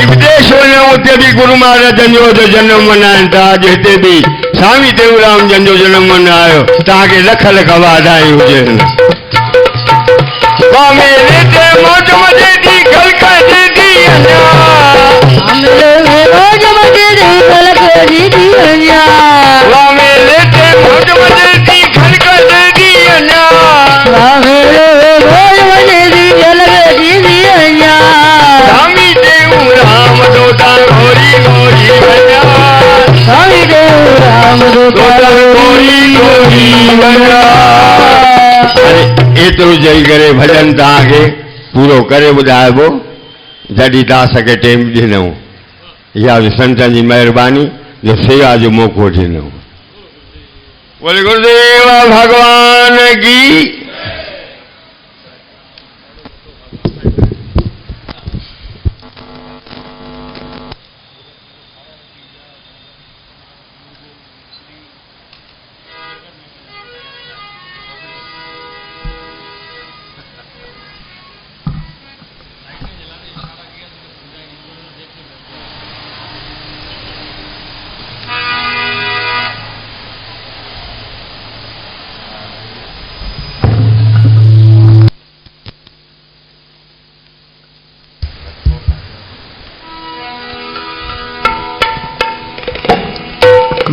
विदेश उते भी गुरु महाराज जो जन्म मनाइनि था। अॼु हिते भी स्वामी टेऊंराम जन जो जन्म मनायो। तव्हांखे लख लख वाधायूं हुजनि। मौज मजे दी खलक दी अञा मौज मजे दी खलक दी अञा मौज मजे दी खलक दी अञा मौज मजे दी खलक दी अञा स्वामी टेऊंराम दोता गोरी गोरी वञा स्वामी टेऊंराम दोता गोरी गोरी वञा। एतिरो चई करे भजन तव्हांखे पूरो करे ॿुधाइबो जॾहिं तव्हां असांखे टेम ॾिनऊं। इहा बि संतनि जी महिरबानी जो सेवा जो मौक़ो ॾिनऊं। बोले गुरुदेव भगवान की।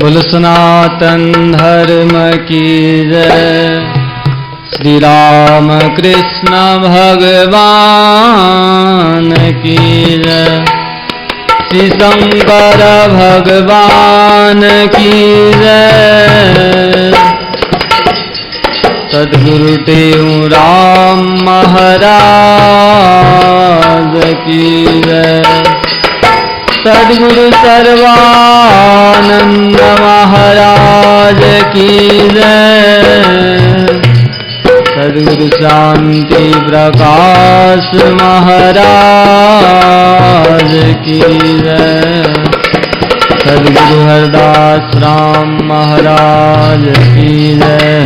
बोल सनातन धर्म की जय। श्री राम कृष्ण भगवान की जय। श्री शंकर भगवान की जय। सद्गुरु टेऊंराम महाराज की जय। सद्गुरु सर्वानंद महाराज की जय। सद्गुरु शांति प्रकाश महाराज की जय। सद्गुरु हरदास राम महाराज की जय।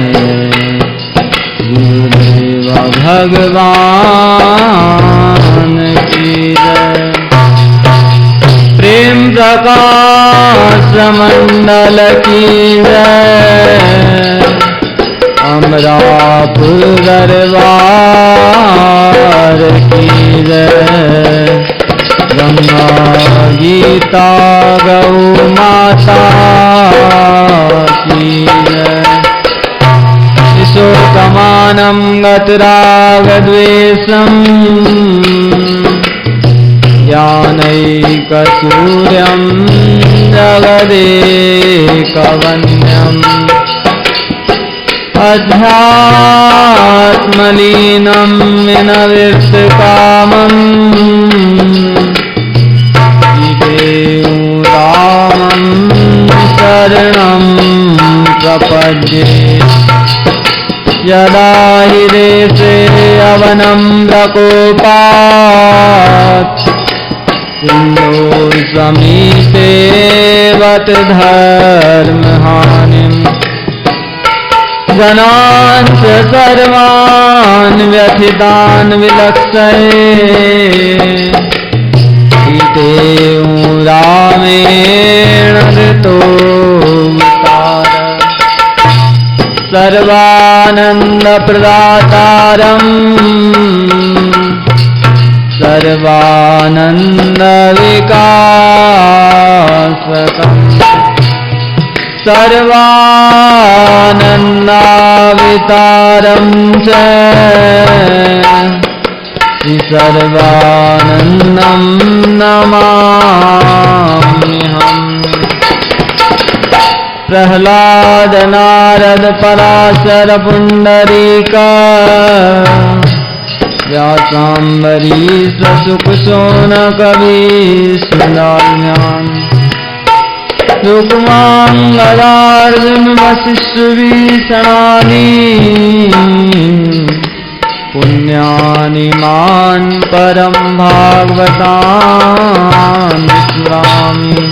गुरुदेव भगवान की जय। प्रेम प्रकाश मंडल की जय। अमरापुर दरबार की जय। गंगा गीता गौ माता की जय। शोकमानं गतरागद्वेषम् ज्ञानैकसूर्यं जगदेकवन्यम् अध्यात्मलीनं विनविष्टकामम् टेऊंरामं शरणं प्रपद्ये। यदा हि देशे अवनं प्रकोपात् सिन्धो समीपे वत धर्महानिम् जनान् च सर्वान् व्यथितान् विलक्षये। टेऊंरामेण ऋतो सर्वानंद प्रदातारम् सर्वानंद विकासकम् सर्वानंदावितारं च सर्वानंदं नमाम्यहम्। प्रहलाद नारद पराशर पुंडरीक व्यासाम्बरीश सुख शौनक विष्णुदान्यान् रुक्मांगदार्जुन वसिष्ठ भीषणानि पुण्यानि मान् परं भागवतान् स्मरामि।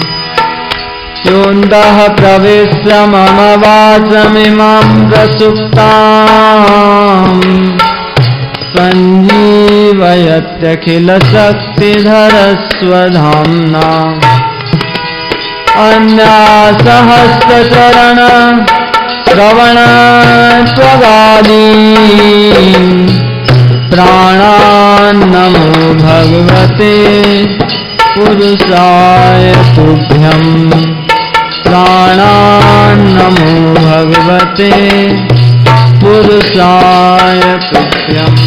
योऽन्तः प्रविश्य मम वाचमिमां प्रसुप्ताम् सञ्जीवयत्यखिलशक्तिधर स्वधाम्ना अन्यासहस्रचरण श्रवण त्वगादीन् प्राणान्नमो भगवते पुरुषाय तुभ्यं प्राणान्नमो भगवते पुरुषाय तुभ्यम्।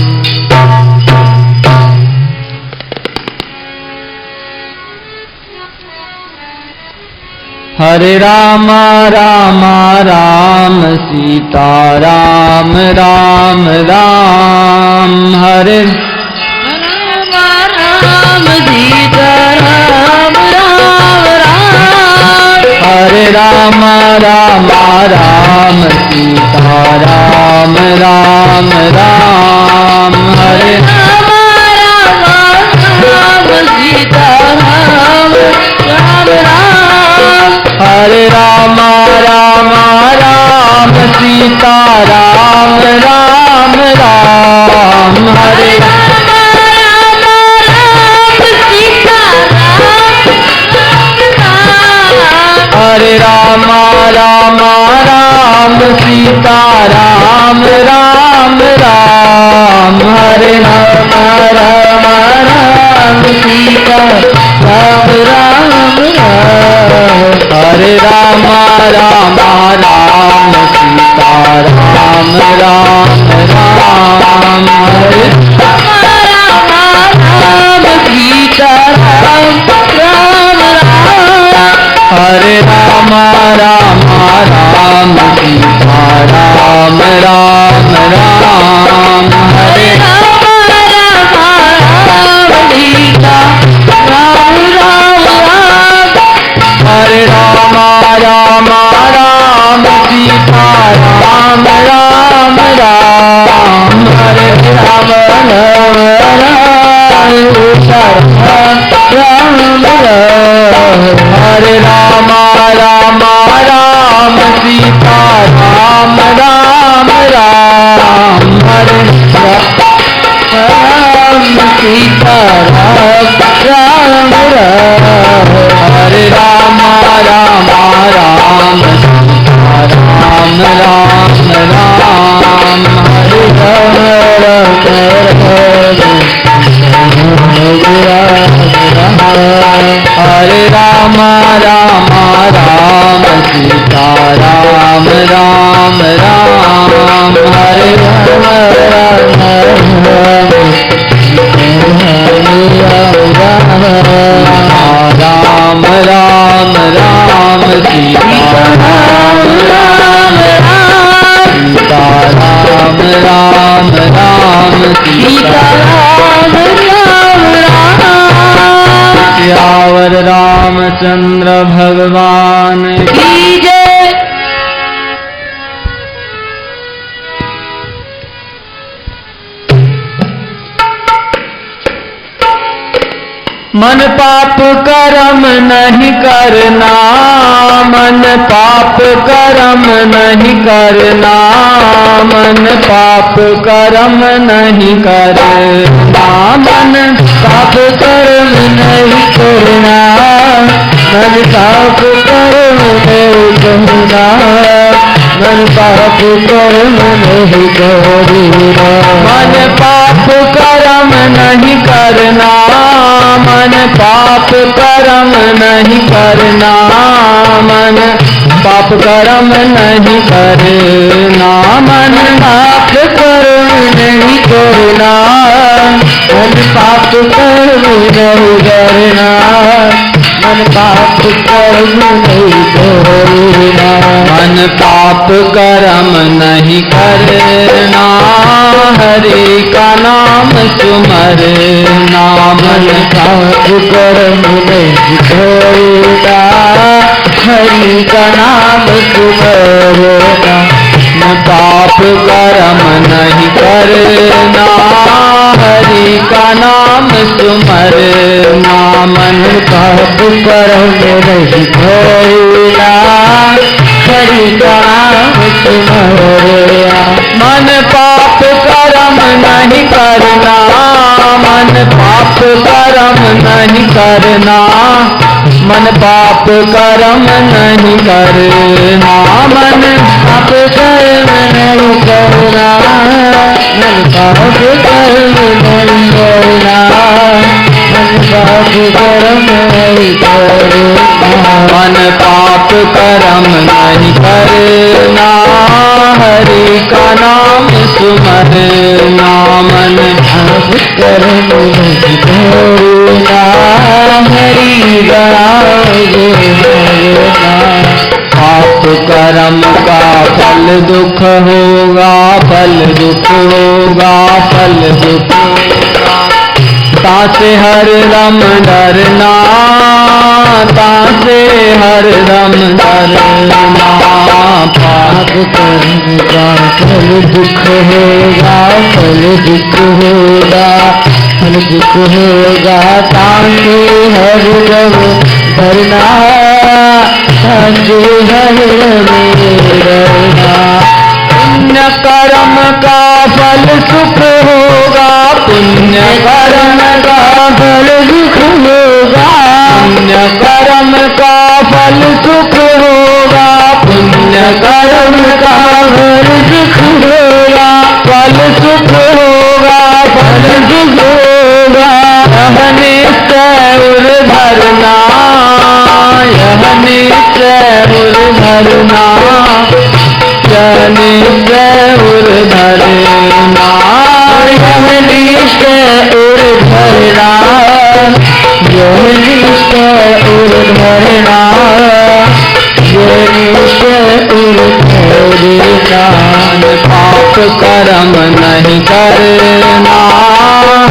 हरे राम राम राम सीता राम राम राम हरे राम राम सीता राम राम राम हरे राम राम राम सीता राम राम राम हरे राम राम राम सीता राम राम राम हरे राम राम राम सीता राम राम राम हरे राम राम राम सीता राम राम हरे राम राम राम सीता राम राम राम हरे राम राम राम सीता राम राम राम हरे राम राम राम सीता राम राम राम हरे राम राम सीता राम राम राम हरे राम राम राम सीता राम राम राम हरे राम राम राम सीता राम राम राम हरे राम राम राम सीता राम राम राम हरे राम राम राम सीता राम राम हरे राम राम राम सीता राम राम राम हरे राम सीता राम राम राम हरे राम राम राम सीता राम राम राम हरे राम हरे राम राम राम सीता राम राम राम हरे राम राम राम राम सीता राम राम राम सीता राम राम राम सीता राम राम राम सियावर रामचंद्र भगवान की जय। मन पाप कर्म नहीं करना मन पाप कर्म नहीं करना मन पाप कर्म नहीं करना मन पाप कर्म नहीं करना मन पाप कर्म नहीं करना मन पाप कर्म नहीं करना मन पाप कर्म नहीं करना मन पाप कर्म नहीं करना मन पाप कर्म नहीं करना मन पाप कर्म नहीं करना मन पाप कर्म नहीं करना मन पाप कर्म नहीं करना मन पाप कर्म नहीं करना हरि का नाम सुमरना मन पाप कर्म नहीं करना हरि का नाम सुमरना न पाप कर्म नहीं करना हरि का नाम सुमरना मन पाप कर्म नहीं करना हरि का नाम सुमरना मन पाप कर्म नहीं करना कर्म नहीं करना, मन पाप कर्म नहीं करना, मन पाप कर्म नहीं करना, मन पाप कर्म नहीं करना, मन पाप कर्म नहीं करना, मन पाप कर्म नहीं करना, हरि का नाम सुमरना, मन पाप कर्म नहीं करना, हरि पाप कर्म का फल दुख होगा, फल दुख होगा, फल दुख होगा, तासे हर दम डरना, तासे हर दम डरना, पाप कर्म का फल दुख होगा, फल दुख होगा, फल दुख होगा, तासे हर दम डरना, तासे हर दम डरना, पुण्य कर्म का फल सुख होगा, पुण्य कर्म का फल सुख होगा, पुण्य कर्म का फल सुख होगा, पुण्य कर्म का फल सुख होगा, फल सुख होगा, फल सुख होगा, यह निश्चय उर धरना, यह निश्चय उर धरना, यह निश्चय उर धरना, यह निश्चय उर धरना, यह निश्चय उर धरना, यह निश्चय उर धरना, पाप कर्म नहीं करना,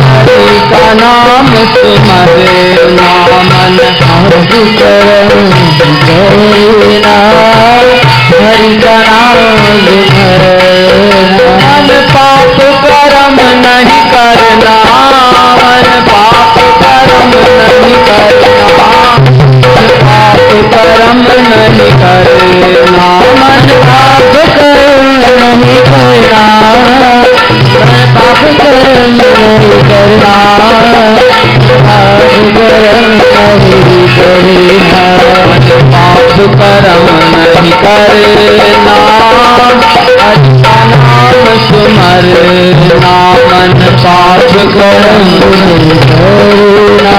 हरि का नाम सुमरना, मन पाप कर्म करना, हरि का नाम सुमरना, मन पाप कर्म नहीं करना, मन पाप कर्म नहीं करना, पाप कर्म नहीं करना, मन पाप कर्म नहीं करना, मन पाप कर्म नहीं करना, पाप कर्म नहीं करना, पाप कर्म नहीं करना, अच्छा नाम सुमरना, मन पाप कर्म नहीं करना,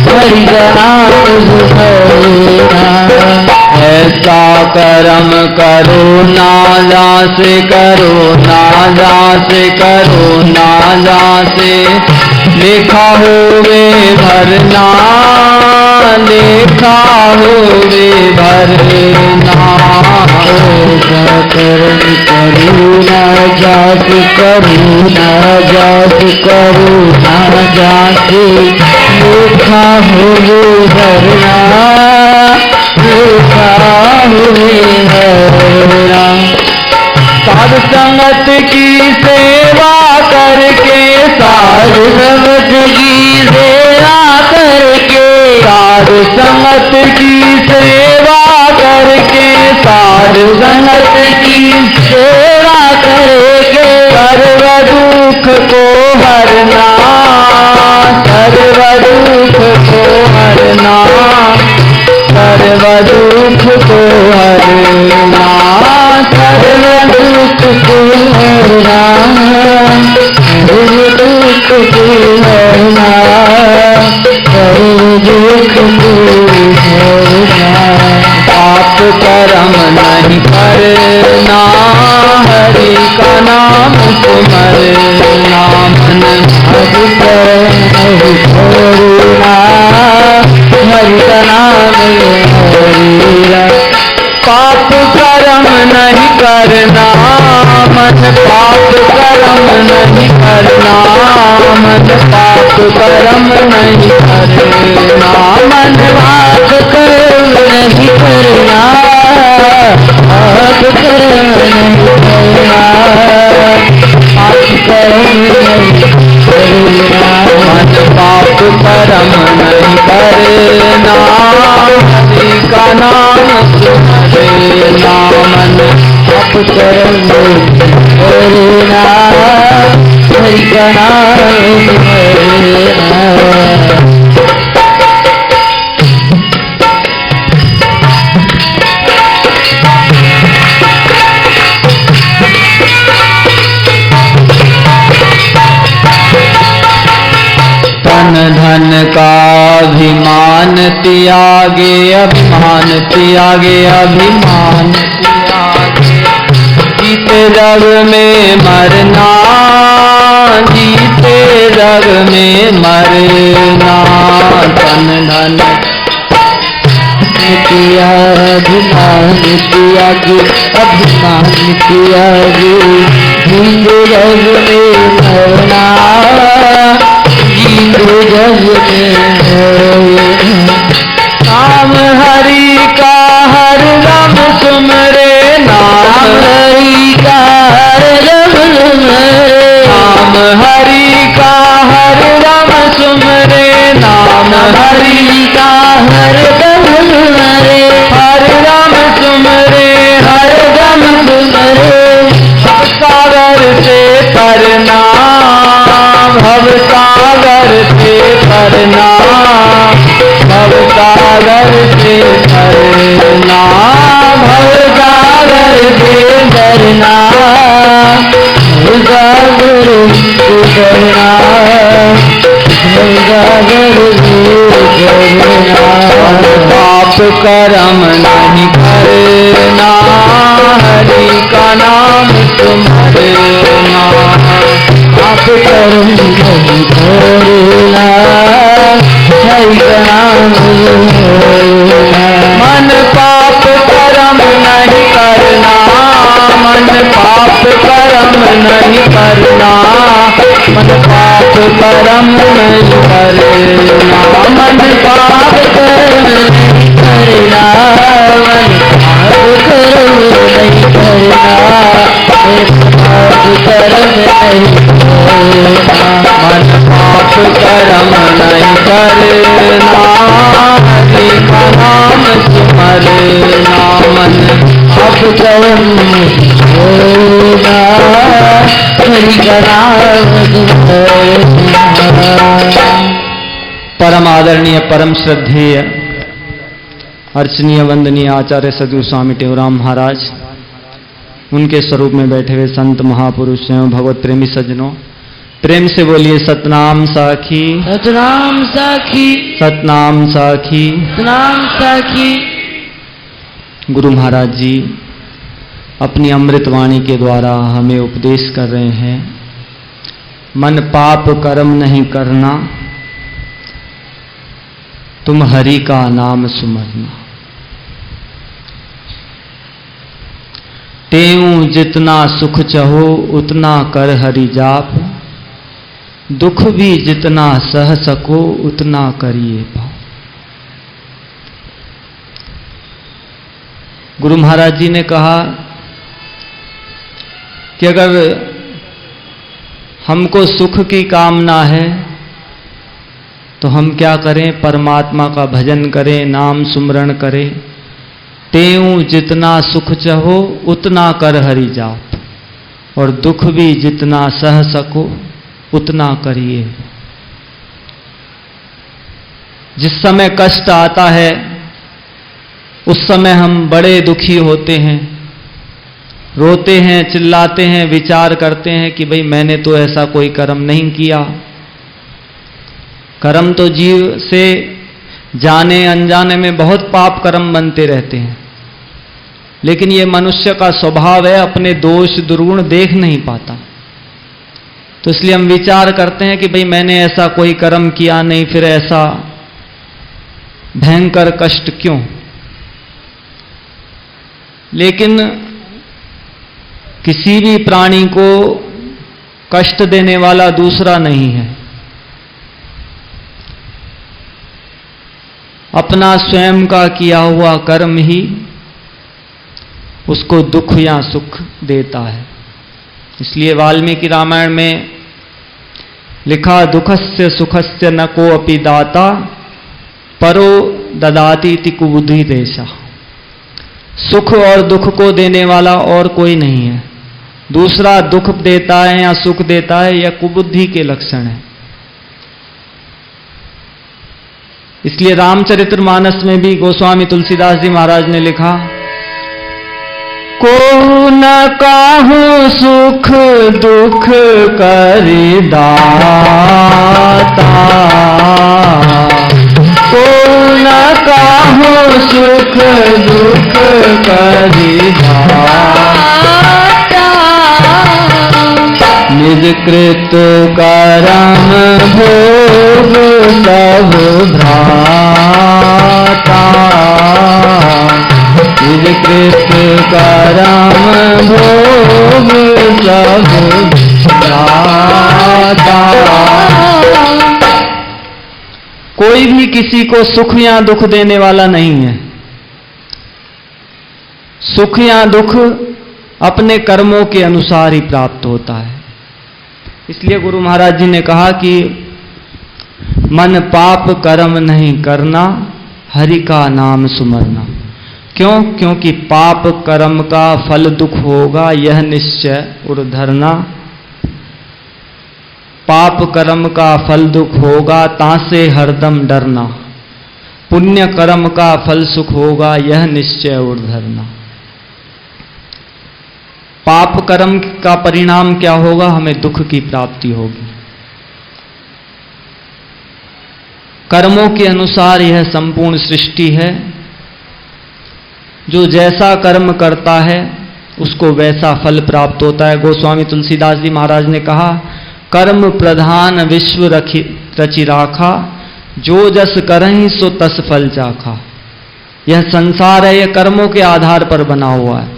हरि का नाम सुमरना, ऐसा कर्म करो नाजा से करो, नाजा से करो, नाजा से लिखा होवे भरना, लिखा होवे भरना, ऐसा कर्म करो नाजा से करो, नाजा से करो, नाजा से लिखा होवे भरना, साधु संगत की सेवा करके, साधु संगत की सेवा करके, साधु संगत की सेवा करके, साधु संगत की सेवा करके, सर्व दुख को हरना, सर्व दुख को हरना, सर्व दुख को हरना, सर्व दुख को हरना, सर्व दुख को हरना, सर्व दुख को हरना, पाप कर्म नहीं करना, हरि का नाम सुमरना, मन पाप कर्म नहीं करना, हरि का नाम हरिया, पाप कर्म नहीं करना, मन पाप कर्म नहीं करना, मन पाप कर्म नहीं करना, मन पाप कर्म नहीं करना, पाप कर्म नहीं करना, पाप कर्म नहीं करना, मन पाप कर्म नहीं करना, हरि का नाम सुमरना, मन पाप कर्म नहीं करना, हरि का नाम सुमरना। त्यागे अभिमान त्यागे अभिमान त्यागे जीते जग में मरना जीते जग में मरना तन धन अभिमान त्यागे अभिमान त्यागे जीते जग में मरना जीते जग में नाम हरि का हर दम सुमरे नाम हरि का हर दम सुमरे नाम हरि का हर दम सुमरे नाम हरि का हर दम सुमरे हर दम सुमरे हर दम सुमरे सागर से तरना भव सागर से तरना भव सागर से तरना भव सागर से तरना भव सागर से तरना भव सागर से तरना पाप कर्म नहीं करना हरि का नाम सुमरना पाप कर्म नहीं करना हरि का नाम सुमरना मन पाप कर्म नहीं करना मन पाप कर्म नहीं करना मन पाप कर्म नहीं करना मन पाप कर्म नहीं करना मन पाप कर्म नहीं करना पाप कर्म नहीं करना मन पाप कर्म नहीं करना हरि का नाम सुमरना मन पाप कर्म नहीं करना हरि का नाम सुमरना। परम आदरणीय परम श्रद्धेय अर्चनीय वंदनीय आचार्य सदगुरु स्वामी टेऊराम महाराज, उनके स्वरूप में बैठे हुए संत महापुरुष एवं भगवत प्रेमी सज्जनों, प्रेम से बोलिए सतनाम साखी सतनाम साखी सतनाम साखी सतनाम साखी। गुरु महाराज जी अपनी अमृत वाणी के द्वारा हमें उपदेश कर रहे हैं, मन पाप कर्म नहीं करना, तुम हरि का नाम सुमरना। तेऊं जितना सुख चाहो उतना कर हरि जाप, दुख भी जितना सह सको उतना करिए पाप। गुरु महाराज जी ने कहा कि अगर हमको सुख की कामना है तो हम क्या करें, परमात्मा का भजन करें, नाम सुमरण करें। तेऊं जितना सुख चाहो उतना कर हरि जाप, और दुख भी जितना सह सको उतना करिए। जिस समय कष्ट आता है उस समय हम बड़े दुखी होते हैं, रोते हैं, चिल्लाते हैं, विचार करते हैं कि भाई मैंने तो ऐसा कोई कर्म नहीं किया। कर्म तो जीव से जाने अनजाने में बहुत पाप कर्म बनते रहते हैं, लेकिन ये मनुष्य का स्वभाव है, अपने दोष दुर्गुण देख नहीं पाता। तो इसलिए हम विचार करते हैं कि भाई मैंने ऐसा कोई कर्म किया नहीं, फिर ऐसा भयंकर कष्ट क्यों। लेकिन किसी भी प्राणी को कष्ट देने वाला दूसरा नहीं है, अपना स्वयं का किया हुआ कर्म ही उसको दुख या सुख देता है। इसलिए वाल्मीकि रामायण में लिखा, दुखस्य सुखस्य न को अपि दाता परो ददाति ति कुबुद्धि देशा। सुख और दुख को देने वाला और कोई नहीं है, दूसरा दुख देता है या सुख देता है, यह कुबुद्धि के लक्षण है। इसलिए रामचरितमानस में भी गोस्वामी तुलसीदास जी महाराज ने लिखा, को न काहू सुख दुख करि दाता, को न करी दाता, निज कृत करम भोग सब भ्राता, निज कृत करम भोग सब भ्राता। कोई भी किसी को सुख या दुख देने वाला नहीं है। सुख या दुख अपने कर्मों के अनुसार ही प्राप्त होता है। इसलिए गुरु महाराज जी ने कहा कि मन पाप कर्म नहीं करना, हरि का नाम सुमरना। क्यों? क्योंकि पाप कर्म का फल दुख होगा, यह निश्चय उर्धरना। पाप कर्म का फल दुख होगा, तासे हरदम डरना। पुण्य कर्म का फल सुख होगा, यह निश्चय उर्धरना। पाप कर्म का परिणाम क्या होगा? हमें दुख की प्राप्ति होगी। कर्मों के अनुसार यह संपूर्ण सृष्टि है। जो जैसा कर्म करता है उसको वैसा फल प्राप्त होता है। गोस्वामी तुलसीदास जी महाराज ने कहा, कर्म प्रधान विश्व रचि राखा, जो जस करहि सो तस फल चाखा। यह संसार है, यह कर्मों के आधार पर बना हुआ है।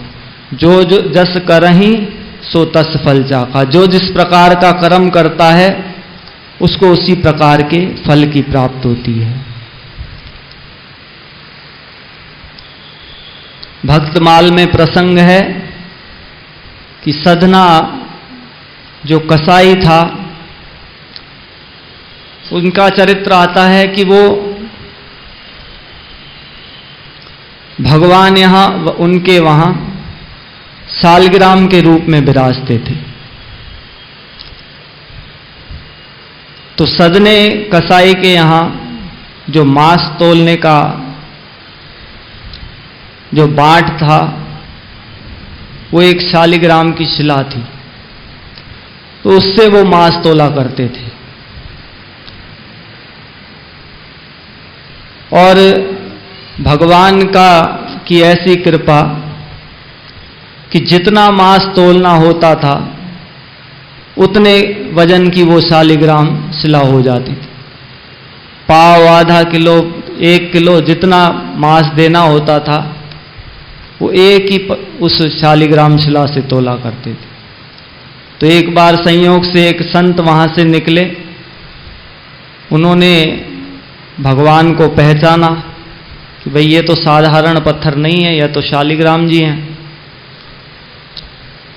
जो जस करहि सो तस फल चाखा। जो जिस प्रकार का कर्म करता है उसको उसी प्रकार के फल की प्राप्त होती है। भक्तमाल में प्रसंग है कि सधना जो कसाई था, उनका चरित्र आता है कि वो भगवान यहाँ उनके वहाँ सालग्राम के रूप में विराजते थे। तो सदने कसाई के यहाँ जो मांस तोलने का जो बाट था, वो एक शालिग्राम की शिला थी। तो उससे वो मांस तोला करते थे। और भगवान की ऐसी कृपा कि जितना मांस तोलना होता था उतने वजन की वो शालिग्राम शिला हो जाती थी। पाव, आधा किलो, 1 किलो जितना मांस देना होता था वो एक ही उस शालिग्राम शिला से तोला करते थे। तो एक बार संयोग से एक संत वहां से निकले। उन्होंने भगवान को पहचाना कि भाई ये तो साधारण पत्थर नहीं है, यह तो शालिग्राम जी हैं।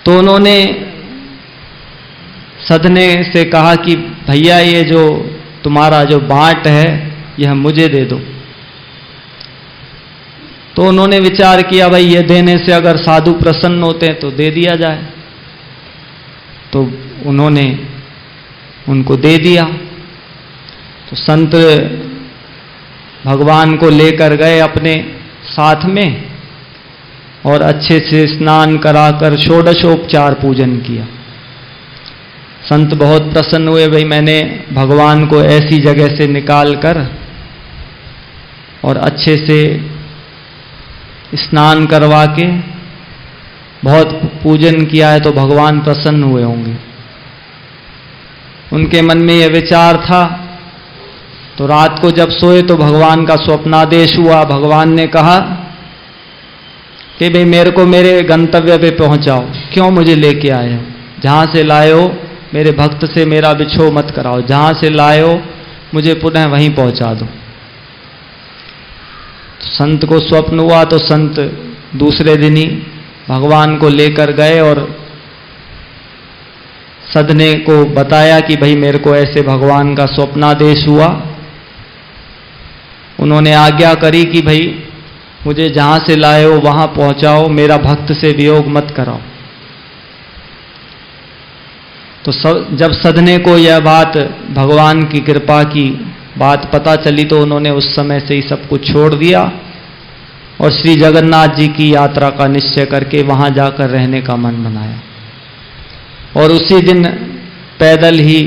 तो उन्होंने सधने से कहा कि भैया ये जो तुम्हारा जो बाट है यह मुझे दे दो। तो उन्होंने विचार किया भाई ये देने से अगर साधु प्रसन्न होते हैं तो दे दिया जाए। तो उन्होंने उनको दे दिया। तो संत भगवान को लेकर गए अपने साथ में और अच्छे से स्नान कराकर षोडशोपचार पूजन किया। संत बहुत प्रसन्न हुए, भाई मैंने भगवान को ऐसी जगह से निकाल कर और अच्छे से स्नान करवा के बहुत पूजन किया है तो भगवान प्रसन्न हुए होंगे। उनके मन में यह विचार था। तो रात को जब सोए तो भगवान का स्वप्नादेश हुआ। भगवान ने कहा कि भाई मेरे को मेरे गंतव्य पे पहुंचाओ। क्यों मुझे लेके आए हो? जहां से लाए हो मेरे भक्त से मेरा बिछो मत कराओ। जहां से लाए हो मुझे पुनः वहीं पहुंचा दो। तो संत को स्वप्न हुआ तो संत दूसरे दिन ही भगवान को लेकर गए और सधने को बताया कि भाई मेरे को ऐसे भगवान का स्वप्नादेश हुआ। उन्होंने आज्ञा करी कि भाई मुझे जहां से लाए हो वहां पहुंचाओ, मेरा भक्त से वियोग मत कराओ। तो जब सधने को यह बात भगवान की कृपा की बात पता चली तो उन्होंने उस समय से ही सब कुछ छोड़ दिया और श्री जगन्नाथ जी की यात्रा का निश्चय करके वहां जाकर रहने का मन बनाया। और उसी दिन पैदल ही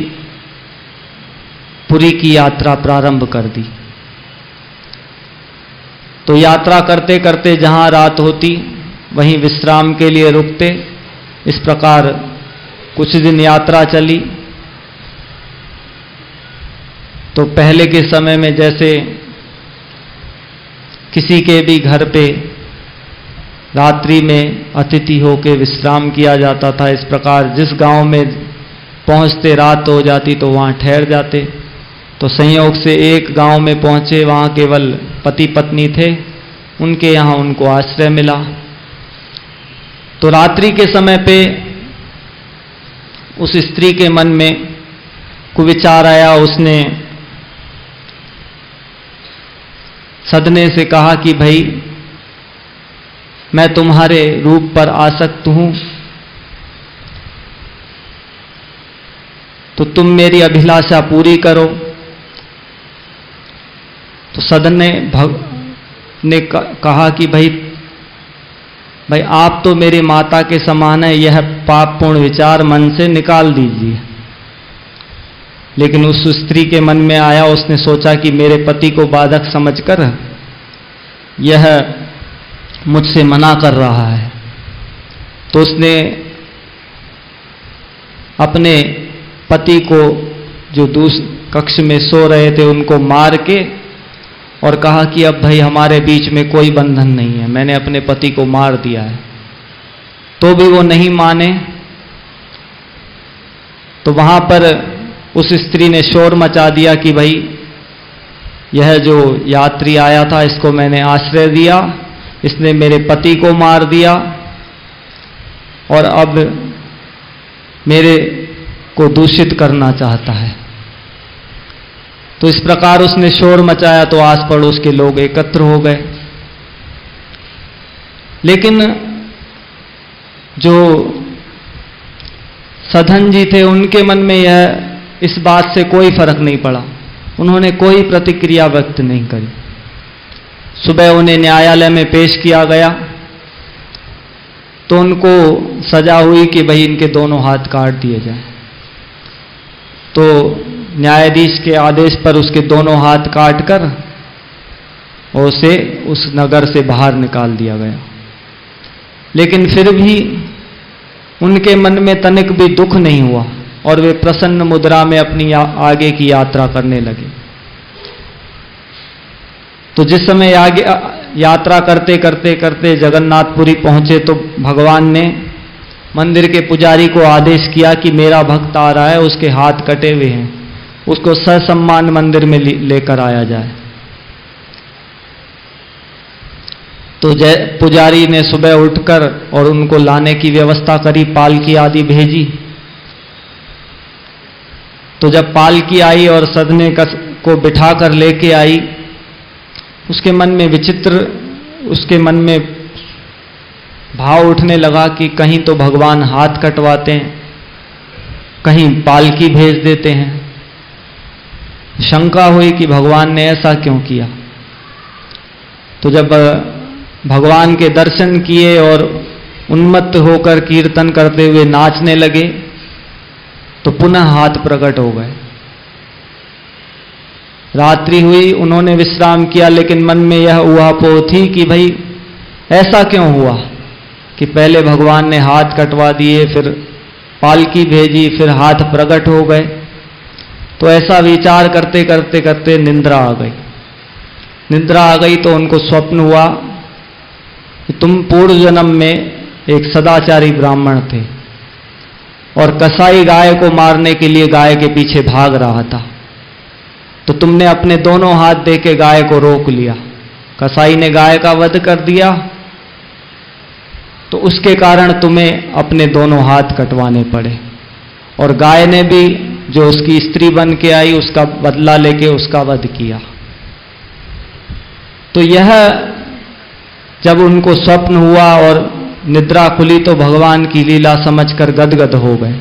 पुरी की यात्रा प्रारंभ कर दी। तो यात्रा करते करते जहां रात होती वहीं विश्राम के लिए रुकते। इस प्रकार कुछ दिन यात्रा चली। तो पहले के समय में जैसे किसी के भी घर पे रात्रि में अतिथि होकर विश्राम किया जाता था, इस प्रकार जिस गांव में पहुंचते रात हो जाती तो वहां ठहर जाते। तो संयोग से एक गांव में पहुंचे, वहां केवल पति पत्नी थे, उनके यहाँ उनको आश्रय मिला। तो रात्रि के समय पे उस स्त्री के मन में कुविचार आया। उसने सदने से कहा कि भाई मैं तुम्हारे रूप पर आसक्त हूं, तो तुम मेरी अभिलाषा पूरी करो। तो सदन ने कहा कि भाई आप तो मेरी माता के समान है, यह पापपूर्ण विचार मन से निकाल दीजिए। लेकिन उस स्त्री के मन में आया, उसने सोचा कि मेरे पति को बाधक समझकर यह मुझसे मना कर रहा है। तो उसने अपने पति को, जो दूसरे कक्ष में सो रहे थे, उनको मार के और कहा कि अब भाई हमारे बीच में कोई बंधन नहीं है, मैंने अपने पति को मार दिया है। तो भी वो नहीं माने। तो वहां पर उस स्त्री ने शोर मचा दिया कि भाई यह जो यात्री आया था, इसको मैंने आश्रय दिया, इसने मेरे पति को मार दिया और अब मेरे को दूषित करना चाहता है। तो इस प्रकार उसने शोर मचाया तो आस पड़ोस के लोग एकत्र हो गए। लेकिन जो सधन जी थे, उनके मन में यह इस बात से कोई फर्क नहीं पड़ा। उन्होंने कोई प्रतिक्रिया व्यक्त नहीं करी। सुबह उन्हें न्यायालय में पेश किया गया तो उनको सजा हुई कि भाई इनके दोनों हाथ काट दिए जाएं। तो न्यायाधीश के आदेश पर उसके दोनों हाथ काटकर और उसे उस नगर से बाहर निकाल दिया गया। लेकिन फिर भी उनके मन में तनिक भी दुख नहीं हुआ और वे प्रसन्न मुद्रा में अपनी आगे की यात्रा करने लगे। तो जिस समय आगे यात्रा करते करते करते जगन्नाथपुरी पहुंचे तो भगवान ने मंदिर के पुजारी को आदेश किया कि मेरा भक्त आ रहा है, उसके हाथ कटे हुए हैं, उसको ससम्मान मंदिर में लेकर आया जाए। तो पुजारी ने सुबह उठकर और उनको लाने की व्यवस्था करी, पालकी आदि भेजी। तो जब पालकी आई और सदने को बिठाकर लेके आई, उसके मन में विचित्र, उसके मन में भाव उठने लगा कि कहीं तो भगवान हाथ कटवाते हैं, कहीं पालकी भेज देते हैं। शंका हुई कि भगवान ने ऐसा क्यों किया। तो जब भगवान के दर्शन किए और उन्मत्त होकर कीर्तन करते हुए नाचने लगे तो पुनः हाथ प्रकट हो गए। रात्रि हुई, उन्होंने विश्राम किया, लेकिन मन में यह उहापोह थी कि भाई ऐसा क्यों हुआ कि पहले भगवान ने हाथ कटवा दिए, फिर पालकी भेजी, फिर हाथ प्रकट हो गए। तो ऐसा विचार करते करते करते निद्रा आ गई। निद्रा आ गई तो उनको स्वप्न हुआ कि तुम पूर्व जन्म में एक सदाचारी ब्राह्मण थे और कसाई गाय को मारने के लिए गाय के पीछे भाग रहा था। तो तुमने अपने दोनों हाथ देके गाय को रोक लिया। कसाई ने गाय का वध कर दिया, तो उसके कारण तुम्हें अपने दोनों हाथ कटवाने पड़े। और गाय ने भी, जो उसकी स्त्री बन के आई, उसका बदला लेके उसका वध किया। तो यह जब उनको स्वप्न हुआ और निद्रा खुली तो भगवान की लीला समझकर गदगद हो गए।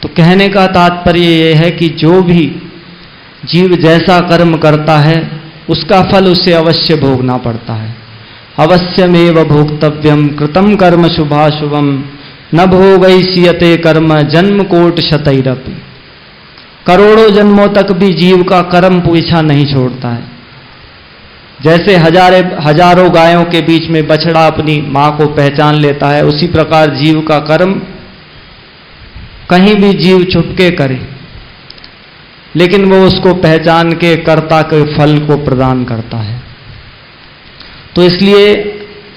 तो कहने का तात्पर्य यह है कि जो भी जीव जैसा कर्म करता है उसका फल उसे अवश्य भोगना पड़ता है। अवश्यमेव भोक्तव्यम कृतम कर्म शुभाशुभम न भोगयिष्यते कर्म जन्म कोट शतैरपि। करोड़ों जन्मों तक भी जीव का कर्म पीछा नहीं छोड़ता है। जैसे हजारों गायों के बीच में बछड़ा अपनी मां को पहचान लेता है, उसी प्रकार जीव का कर्म कहीं भी जीव छुपके करे, लेकिन वो उसको पहचान के कर्ता के फल को प्रदान करता है। तो इसलिए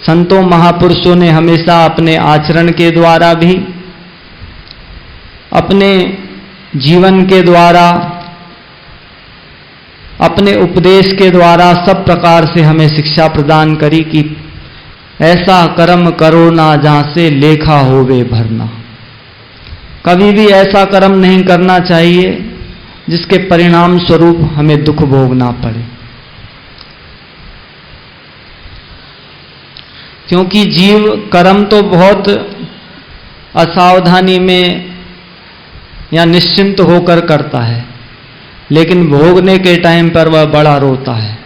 संतों महापुरुषों ने हमेशा अपने आचरण के द्वारा भी, अपने जीवन के द्वारा, अपने उपदेश के द्वारा सब प्रकार से हमें शिक्षा प्रदान करी कि ऐसा कर्म करो ना जहां से लेखा होवे भरना। कभी भी ऐसा कर्म नहीं करना चाहिए जिसके परिणाम स्वरूप हमें दुख भोगना पड़े, क्योंकि जीव कर्म तो बहुत असावधानी में या निश्चिंत होकर करता है, लेकिन भोगने के टाइम पर वह बड़ा रोता है,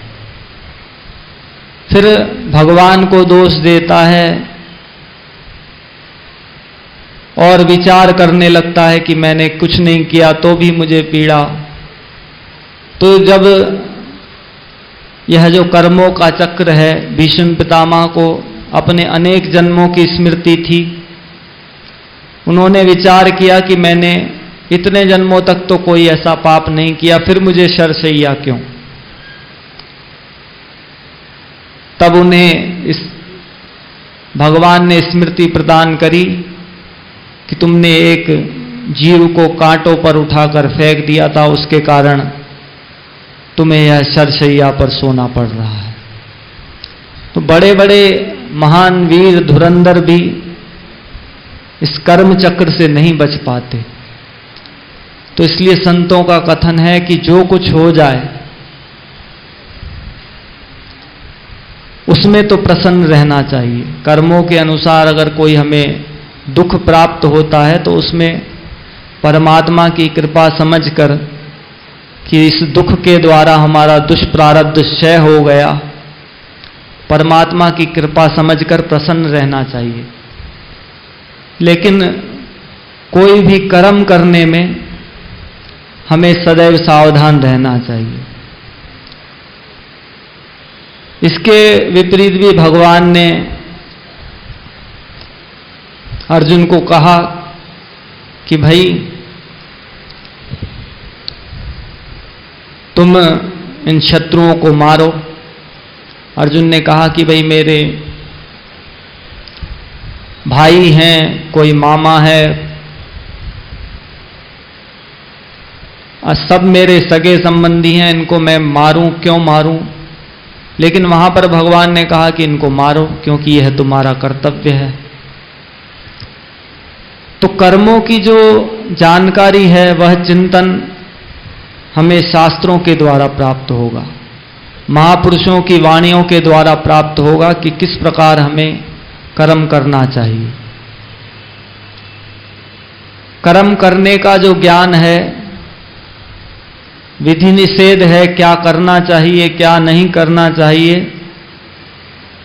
फिर भगवान को दोष देता है और विचार करने लगता है कि मैंने कुछ नहीं किया तो भी मुझे पीड़ा। तो जब यह जो कर्मों का चक्र है, भीष्म पितामह को अपने अनेक जन्मों की स्मृति थी, उन्होंने विचार किया कि मैंने इतने जन्मों तक तो कोई ऐसा पाप नहीं किया, फिर मुझे शरशैया क्यों। तब उन्हें इस भगवान ने स्मृति प्रदान करी कि तुमने एक जीव को कांटों पर उठाकर फेंक दिया था, उसके कारण तुम्हें यह शरशैया पर सोना पड़ रहा है। तो बड़े बड़े महान वीर धुरंधर भी इस कर्म चक्र से नहीं बच पाते। तो इसलिए संतों का कथन है कि जो कुछ हो जाए उसमें तो प्रसन्न रहना चाहिए। कर्मों के अनुसार अगर कोई हमें दुख प्राप्त होता है तो उसमें परमात्मा की कृपा समझकर कि इस दुख के द्वारा हमारा दुष्प्रारब्ध क्षय हो गया, परमात्मा की कृपा समझकर प्रसन्न रहना चाहिए। लेकिन कोई भी कर्म करने में हमें सदैव सावधान रहना चाहिए। इसके विपरीत भी भगवान ने अर्जुन को कहा कि भाई तुम इन शत्रुओं को मारो। अर्जुन ने कहा कि भाई मेरे भाई हैं, कोई मामा है, सब मेरे सगे संबंधी हैं, इनको मैं मारूं, क्यों मारूं। लेकिन वहां पर भगवान ने कहा कि इनको मारो क्योंकि यह तुम्हारा कर्तव्य है। तो कर्मों की जो जानकारी है वह चिंतन हमें शास्त्रों के द्वारा प्राप्त होगा, महापुरुषों की वाणियों के द्वारा प्राप्त होगा कि किस प्रकार हमें कर्म करना चाहिए। कर्म करने का जो ज्ञान है, विधि निषेध है, क्या करना चाहिए क्या नहीं करना चाहिए,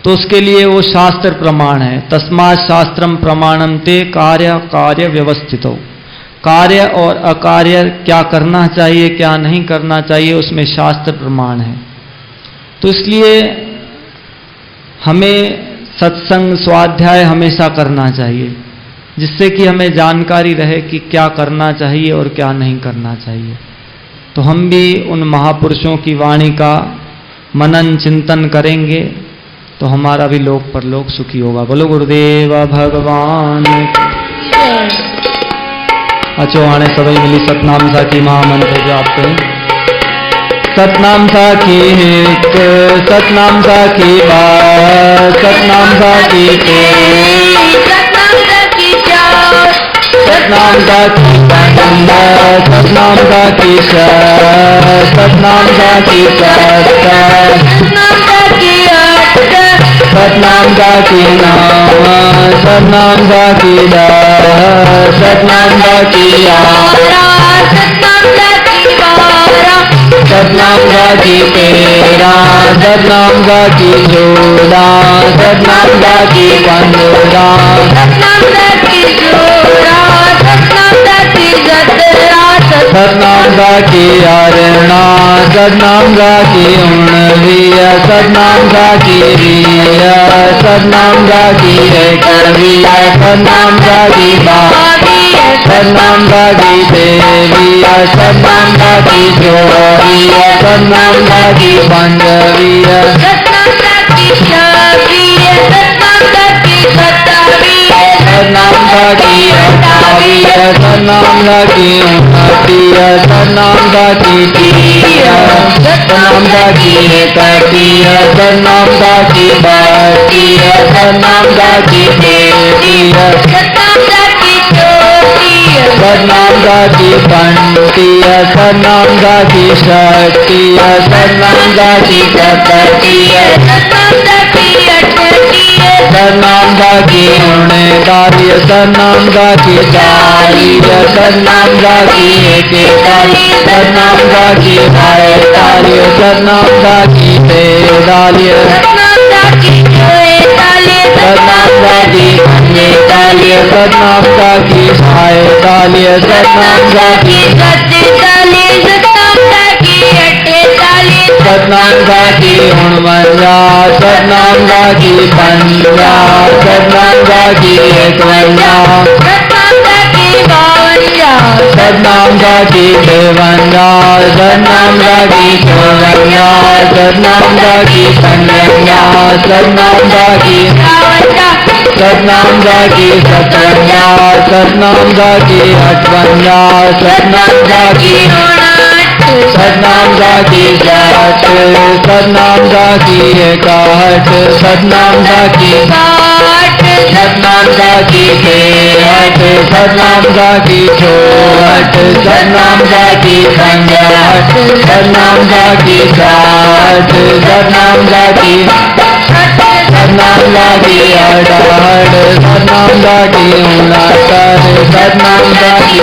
तो उसके लिए वो शास्त्र प्रमाण है। तस्मात् शास्त्रम प्रमाणम ते कार्य कार्य व्यवस्थितो। कार्य और अकार्य क्या करना चाहिए क्या नहीं करना चाहिए उसमें शास्त्र प्रमाण है। तो इसलिए हमें सत्संग स्वाध्याय हमेशा करना चाहिए, जिससे कि हमें जानकारी रहे कि क्या करना चाहिए और क्या नहीं करना चाहिए। तो हम भी उन महापुरुषों की वाणी का मनन चिंतन करेंगे तो हमारा भी लोक परलोक सुखी होगा। बोलो गुरुदेव भगवान। अचो आने सभी मिली सतनाम साखी महामंत्र जाप करें। सतनाम साखी एक, सतनाम साखी बार, सतनाम साखी सतनाम साखी चार, सतनाम साखी पंच, सतनाम साखी छह, सतनाम साखी सात, सतनाम साखी आठ, सतनाम साखी नौ, सतनाम साखी दस, सतनाम साखी ग्यारह, सतनाम साखी बारह, सतनाम साखी तेरह, सतनाम साखी चौदह, सतनाम साखी पंद्रह, सतनाम साखी सोलह, सतनाम साखी सत्रह, सतनाम की अरणा सतनाम की उणवीय सतनाम की वीय सतनाम की एकवीय सतनाम की बावीय सतनाम की देवीय सतनाम की चौवीय सतनाम की पंचवीय सतनाम की छवीय सतनाम की सतावीय सतनाम की अठावीय सतनाम की उनतीय सतनाम की तीय सतनाम की एकतीय सतनाम की बातीय सतनाम की तेतीय सतनाम की चौथीय सतनाम की पंचीय सतनाम की षष्ठीय सतनाम की सततीय सतनाम की अठतीय सतनाम की उनतालीय सतनाम की चालीय सतनाम की इकतालीय सतनाम की पैंतालीय सतनाम की तैंतालीय सतनाम की चौतालीय सतनाम की उनतालीय सतनाम की सैंतालीय सतनाम की सत्तालीस सतनाम की अठतालीस सतनाम की उनवंजा सतनाम की पंजा सतनाम की इकवंजा सतनाम की बावंजा सतनाम की तिरवंजा सतनाम की चौवंजा सतनाम की पंचवंजा सतनाम की बावंजा सतनाम की सतवंजा सतनाम की अठवंजा सतनाम की सतनाम की साठ सतनाम की इकहठ सतनाम की साठ सतनाम की तिरहठ सतनाम की चौहठ सतनाम की पंजहठ सतनाम की साठ सतनाम की सतनाम की अड़हठ सतनाम की उनहत्तर सतनाम की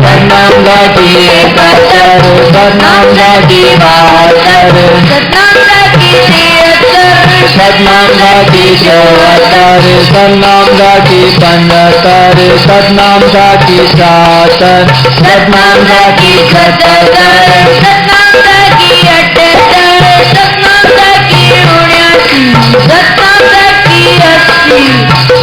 सतनाम की इकहत्तर सतनाम की बहत्तर सतनाम की तिहत्तर सतनाम की चौहत्तर सतनाम की पंचहत्तर सतनाम की सातर सतनाम की सतहत्तर सतनाम की अठहत्तर सतनाम की उन्यासी सतनाम की अस्सी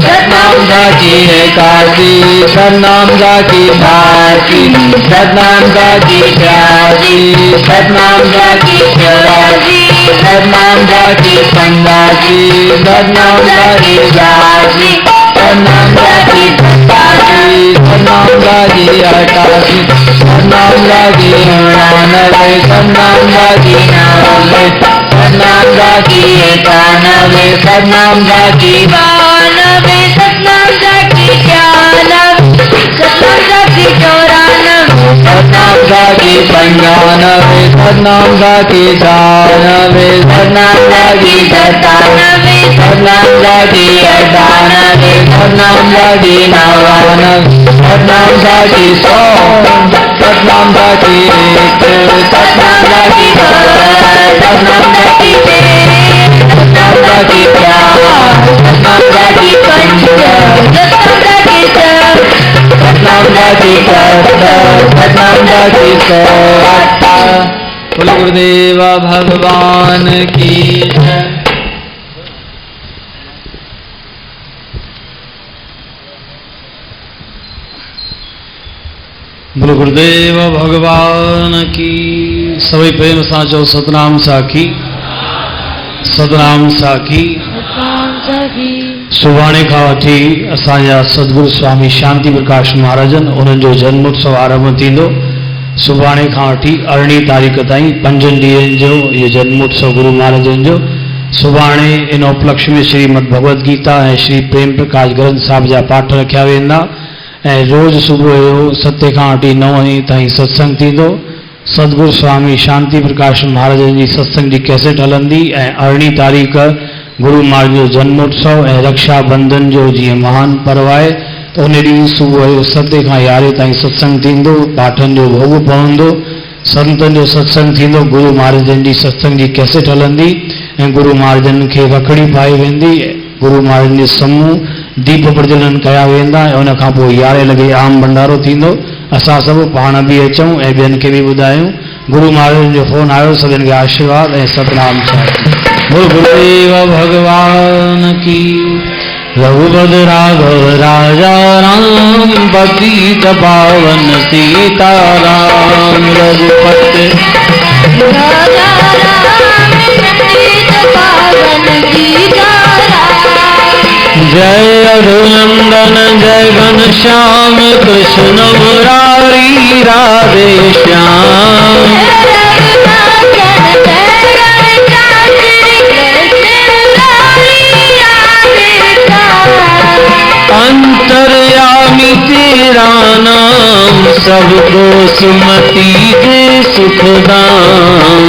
सतनाम की इक्यासी सतनाम की बासी सतनाम की छियासी सतनाम की चौरासी सतनाम की पंचासी सतनाम की छियासी सतनाम की सतासी सतनाम की अठासी सतनाम की उनानवे सतनाम की नब्बे सतनाम की इक्यानवे सतनाम की बानवे सतनाम की छियानवे सतनाम की चौरानवे सतनाम की पंचानवे सतनाम की छियानवे सतनाम की सतानवे सतनाम की अठानवे सतनाम की नवानवे सतनाम की सौ सतनाम की एक सतनाम की दो सतनाम की तीन सतनाम की चार सतनाम की पंच सतनाम की छह सतनाम की सात सतनाम की सात बोलो गुरुदेव भगवान की जय। बोलो गुरुदेव भगवान की सभी प्रेम साचो सतनाम साखी सतनाम साखी सुभाणे खां वठी असांजा सदगुरु स्वामी शांति प्रकाश महाराजन उन्हनि जो जन्मोत्सव आरंभ थींदो। सुभाणे खां वठी 18 तारीख़ ताईं 5 ॾींहंनि जो इहो जन्मोत्सव गुरु महाराजन जो। सुभाणे इन उपलक्ष्य में श्रीमद भगवद गीता ऐं श्री प्रेम प्रकाश ग्रंथ साहिब जा पाठ रखिया वेंदा ऐं रोज़ सुबुह जो 7 खां वठी 9 ताईं सत्संग थींदो। सदगुरु स्वामी शांति प्रकाश महाराजन जी सत्संग जी कैसेट हलंदी ऐं 18 तारीख़ गुरु महाराज जो जन्मोत्सव ऐं रक्षाबंधन जो जीअं महान पर्व आहे त उन ॾींहुं सुबुह जो 7 खां 11 ताईं सत्संग थींदो। पाठनि जो भोग पवंदो, संतनि जो सत्संग थींदो, गुरु महाराजन जी सत्संग जी कैसेट हलंदी ऐं गुरु महाराजन खे रखड़ी पाई वेंदी। गुरु महाराजन जे साम्हूं दीप प्रज्वलन कया वेंदा ऐं उन खां पोइ 11 लॻे आम भंडारो थींदो। असां सभु पाण बि अचूं ऐं ॿियनि खे बि ॿुधायूं। गुरु महाराज जो फोन आयो, सभिनि खे आशीर्वाद ऐं सतनाम साहिब। बोल गुरुदेव भगवान की। रघुपत राघव राजा राम, पतित पावन सीताराम। रघुपत राजा राम पतित पावन सीताराम। जय रघुनंदन जय घनश्याम, कृष्ण मुरारी राधे श्याम। अंतर्यामी तेरा नाम, सबको सुमति दे सुखदाम।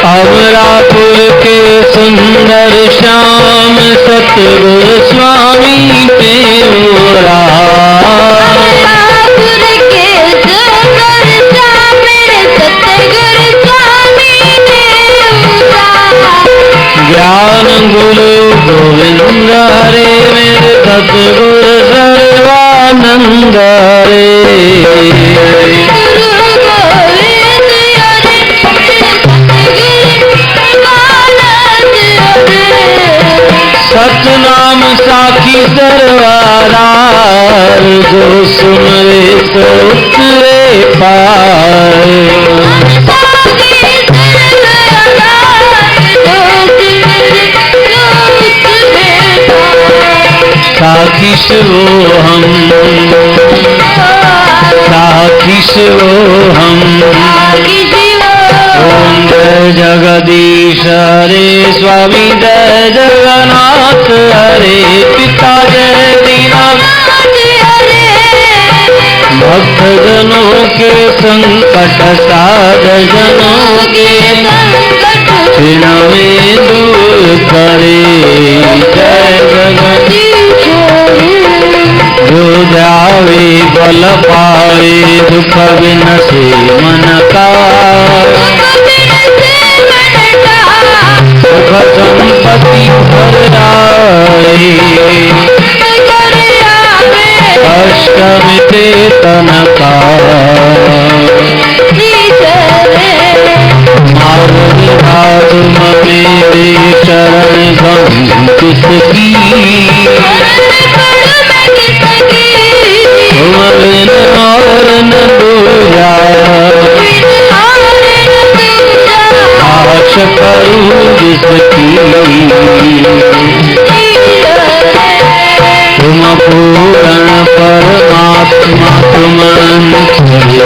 अमरापुर के सुंदर श्याम, सतगुरु स्वामी तेरा। ज्ञान गुरु गोविंद हरे, मेरे सतगुरु सर्वानंद रे। सतनाम साखी सरवारा, जो सुमरे सो उतरे पार। साखी वो हम, साखी वो हम। ओम जय जगदीश हरे स्वामी, जय जगन्नाथ हरे पिता, जय दीनानाथ हरे। भक्त जनों के संकट, साध जनों के क्षण में दूर करे। जय जगदीश जो जावे बल पावे, दुख विनसे मन का। सुख संपत्ति भर आए, कष्ट मिटे तन का। तुम मेरे शरण गम किसकी, तुम बिन और न दूजा। आश करूं जिसकी, तुम पूर्ण परमात्मा, तुम अंतर्यामी।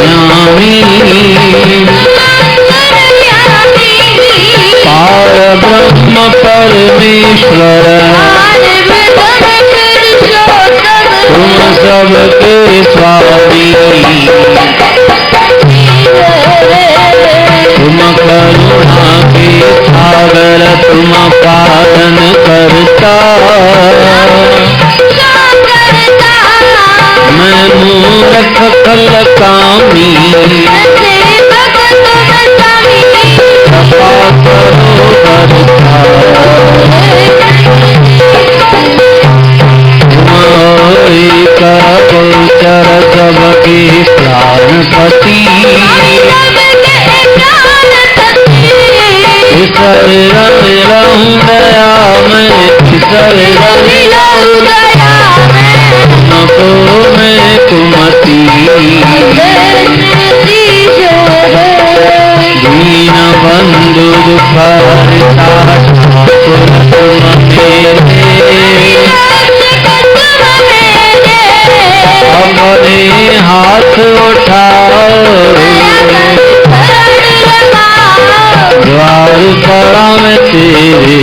पार ब्रह्म परमेश्वर, तुम सबके स्वामी। तुम करुणा के सागर, तुम पालन करता। मैं मूर्ख कल कामी, कृपा करो करता। एक गोचर सबके प्राणपति, ईश्वर रहूं दया में, ईश्वर रहूं दया में। तुमको मैं कुमति, दीन बंधु दुख हरता, तुम मेरे। अपने हाथ उठाओ, द्वार पड़ा मैं तेरे।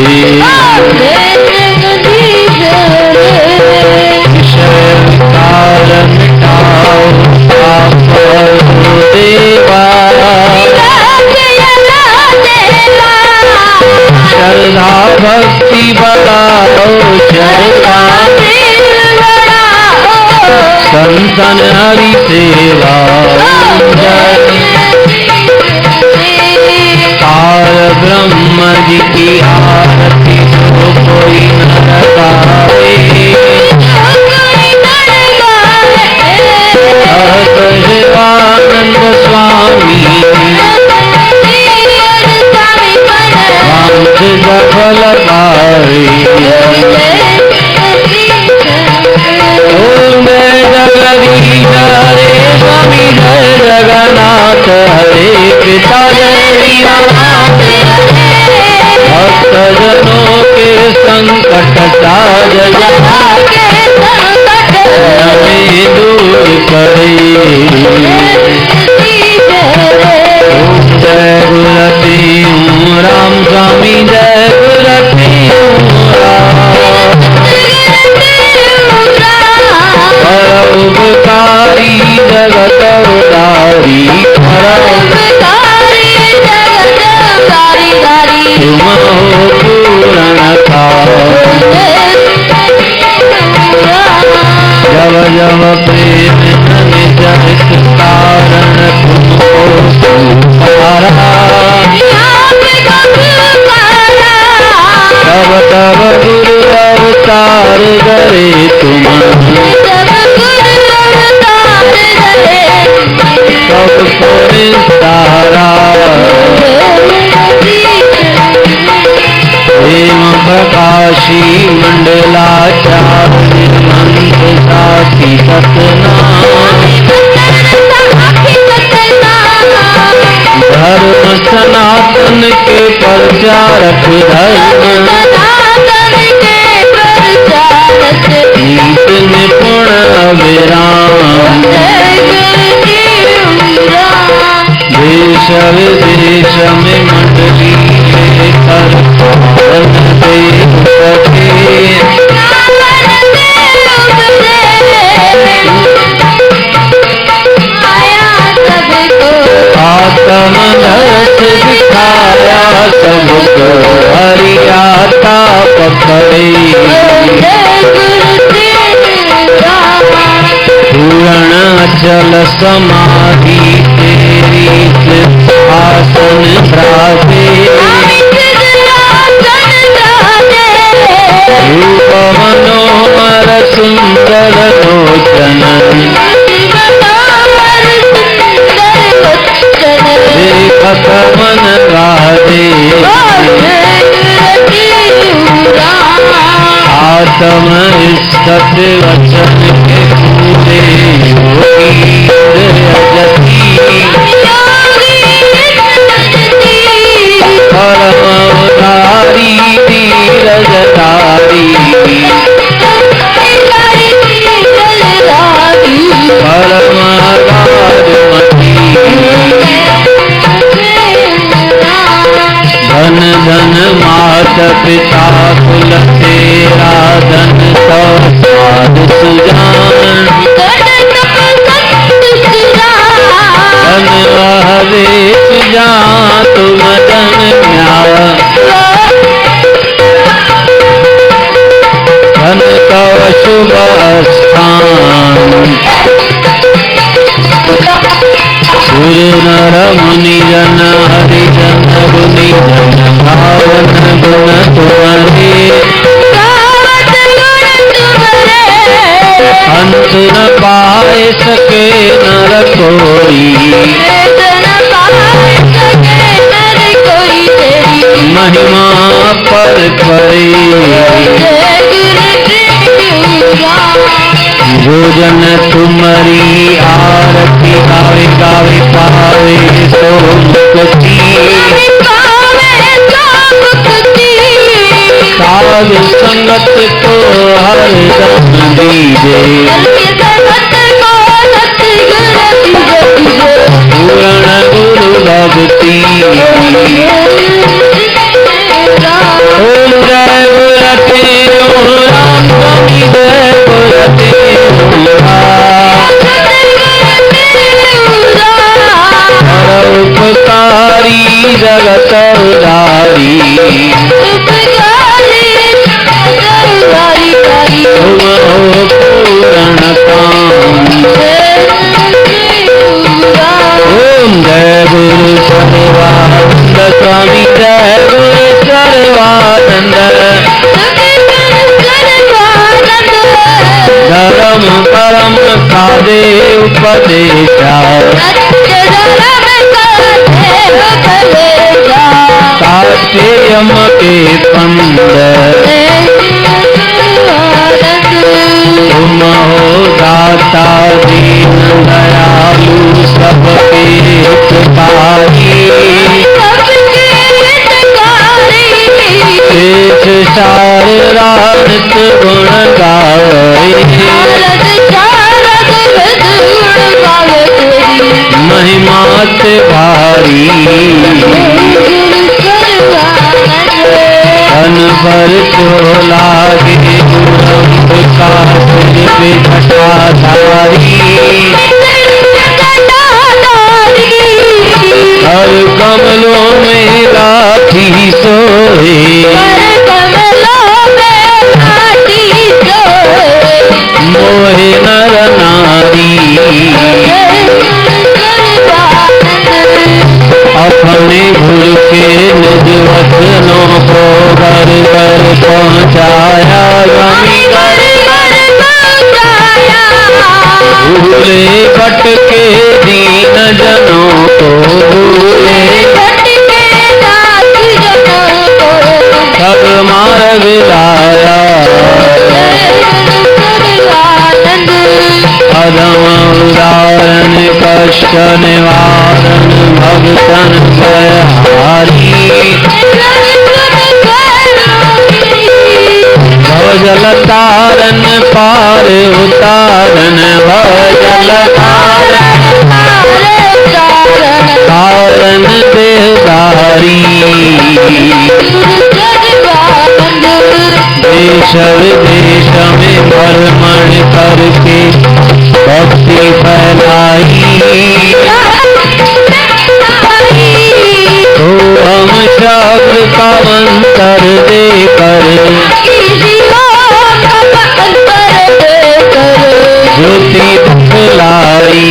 विषय विकार मिटाओ, पाप देवा। श्रद्धा भक्ति बढ़ाओ, श्रद्धा संतन हरि सेवा। पार ब्रह्म जी की आरती, जय गुरती हूँ राम स्वामी जय गुरती हूँ परोपकारी जगत उदारी तुम हो पूर्ण का जब जब प्रेम निज हित कारण तुमको पुकारा तब तब गुरु अवतार करे तुम सबको निस्तारा प्रेम प्रकाशी मंडलाचार्य मंत्र साथी सतनाम धर्म सनातन के प्रचारक धर्म नीत निपुण अविराम देश विदेश में मंडली कर पावन देव सखे आत्म दर्श दिखाया सबको हरियाता पकड़े पूर्ण अचल समाधि तेरी आसन प्राप्ते रूप मनोहर सुंदर लोचन देखत मन राधे आत्म सत वचन के पूरे योगी जति परम अवतारी धीरजधारी परम आगाधमती धन धन मात पिता कुल तेरा धन तो साध सुजान धन वह वेश जान तुम धन न्याय धन तव शुभ स्थान सुर नर मुनि जन हरि जन गुनि जन भावन गुण तुम्हारे अंत न पाए सके नर कोई महिमा पर करे जो जन तुम्हारी आरती गावे गावे पावे सो मुक्ति साध संगत को हर दम दीजे पूर्ण गुरु भक्ति ओम जय गुरते ओम राम स्वामी जय गुरते उपकारी जगत उदारी तुम हो पूर्ण काम ओम जय गुरु सर्वानंद स्वामी जय गुरु सर्वानंद धर्म परम साधे उपदेशा साक्षी यम के पंद तुम हो दाता दीन दयालु सबके हितकारी शेष सार रात गुण गावे पर तो लागे गुरम्ब का सिर पे जटाधारी, हर कमलों में लाठी सोए, मोहे नर नारी, अपने भूल के निज वचनों को घर घर पहुँचाया, भूले भटके दीन जनों को, भूले सब मार्ग लाया, अधम उदाहरण कष्ट निवारण भगतन भयहारी, भवजल तारन पार उतारन, भवजल तारन देहधारी, देश विदेश में भ्रमण करके भक्ति फैलाई, तो हम शब्द का अंतर देकर ज्योति दिखलाई,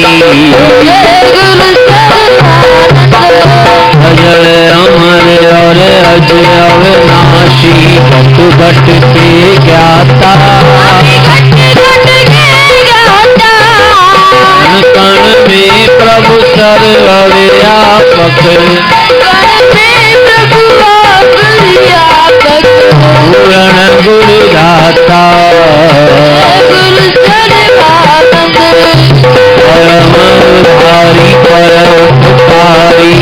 अजर अमर और अज अविनाशी, भट भट के ज्ञाता, कण में प्रभु सर्वव्यापक, पूर्ण गुरुदाता, परम उधारी परोपकारी,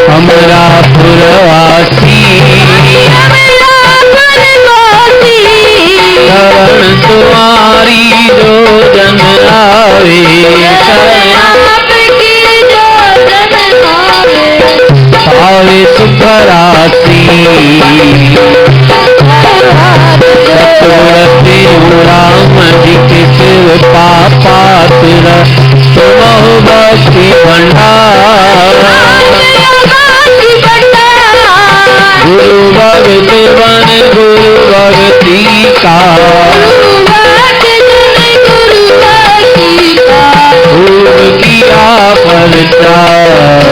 हमरा पुरवासी, शरण तुम्हारी जो जन आवे, पावे सुख राशि, सतुरति राम जी के शिव पापात्र, तुम भक्ति भंडार, गुरु भक्ति बन गुरु भक्ति का, खूब किया प्रचार,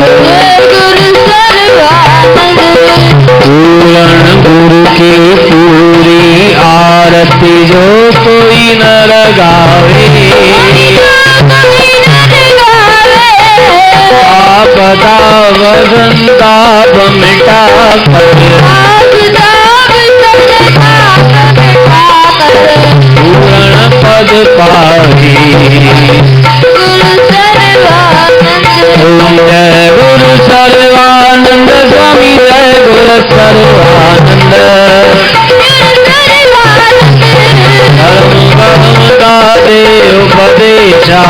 पूर्ण गुरु की पूरी आरती जो कोई न लगावे, आपदा वसंताप मिटा कर, पूर्ण पद पाही, जय गुरु सर्वानंद स्वामी, जय गुरु सर्वानंद, धर्म कर्म का दे उपदेशा,